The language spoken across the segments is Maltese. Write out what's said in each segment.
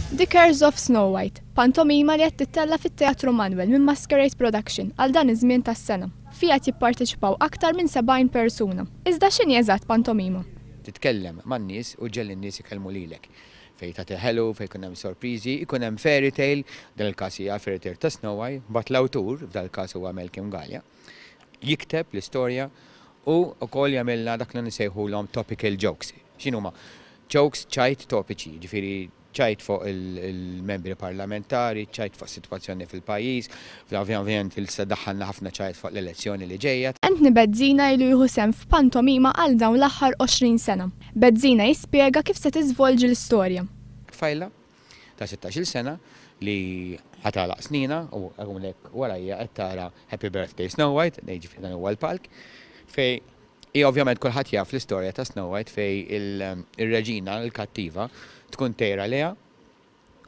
The Curse of Snow White, pantomima li qed tittella fit-Teatru Manuel minn Masquerade Productions għal dan iż-żmien tas-sena. Fiha jipparteċipaw aktar minn 70 persuna. Iżda x'inhi eżatt pantomima? Titkellem man-nies u ġelli n-nies ikellmu lilek. Fejn tagħti ħelu, fejn ikun hemm sorpriżi, ikun hemm fairy tale, dan il-każ hija fairy tale ta' Snow White, bat l-awtur, f'dan il-każ huwa Malcolm Gallia, jikteb l-istorja u wkoll jagħmilna dak li nsejħulhom topical jokes. X'inhuma? Jokes ċajt topiċi, ġifieri ċajt fuq il-membri parlamentari, ċajt fuq situazzjoni fil-pajjiż, ovvjament il-daħħalna ħafna ċajt fuq l-elezzjoni li ġejja. Entni Bezzina ilu jieħu sehem f'pantomima għal dawn l-aħħar 20 sena. Bezzina jispjega kif se tiżvolġi l-istorja. Fajla ta' 16-il sena li ħatalaq snina u hawnhekk warajja qed tara Happy Birthday Snow White, ġifieri dan huwa l-palk, fej ovvjament kulħadd jaf l-istorja ta' Snow White fej il-reġina l-kattiva tkun tejra leha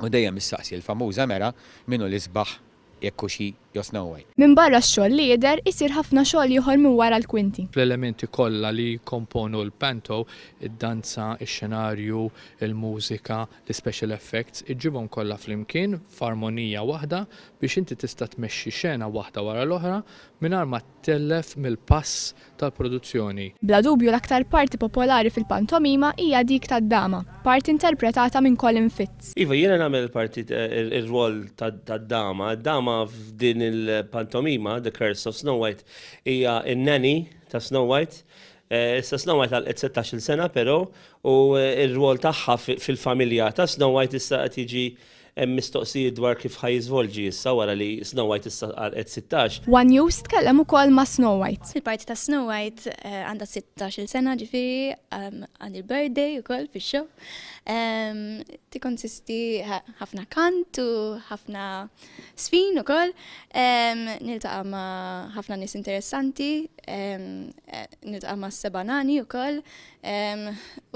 u dejjem issaqsi l-famuża mera minnu l-isbaħ jekk xi jew Snow White. Minn barra x-xogħol li jidher isir ħafna xogħol ieħor minn wara l-kwinti. L-elementi kollha li jkomponu l-panto, id-danza, ix-xenarju, il-mużika, l-special effects, iġġibhom kollha flimkien f'armonija waħda biex inti tista' tmexxi xena waħda wara l-oħra mingħajr ma tellef mill-pass tal-produzzjoni. Bla dubju l-aktar parti popolari fil-pantomima hija dik tad-dama, parti interpretata minn Colin Fitz. Iva, jiena nagħmel parti ir-rwol tad-dama, d-dama f'din il-pantomima, The Curse of Snow White, hija n-nani ta' Snow White. Issa Snow White għal 16 sena però u r-rwol tagħha fil-familja ta' Snow White issa qed jiġi mistoqsijiet dwar kif ħajjiżvolġi issa wara li Snow White issa għal 16. One News tkellem ukoll ma' Snow White. Il-parti ta' Snow White għandha 16 sena ġifieri għandi birthday ukoll fix-show. Tikkonsisti ħafna kant u ħafna sfin ukoll. Niltaqa' ma' ħafna nies interessanti, niltaqa' ma' s-sebanani ukoll.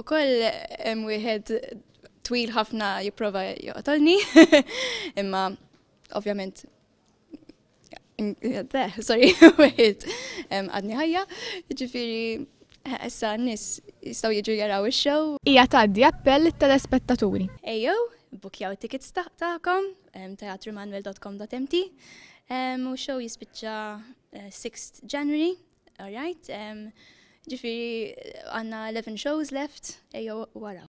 Ukoll hemm wieħed twil ħafna jipprova joqtolni, imma ovvjament sorry, wait, għadni ħajja, ġifieri issa n-nies jistgħu jiġu jaraw ix-show. Hija tgħaddi appell lit-telespettaturi. Ejjew, bookjaw tickets tagħkom teatrumanuel.com.mt u show jispiċċa 6th January, all right? Ġifieri għandna 11 shows left, ejjew waraw.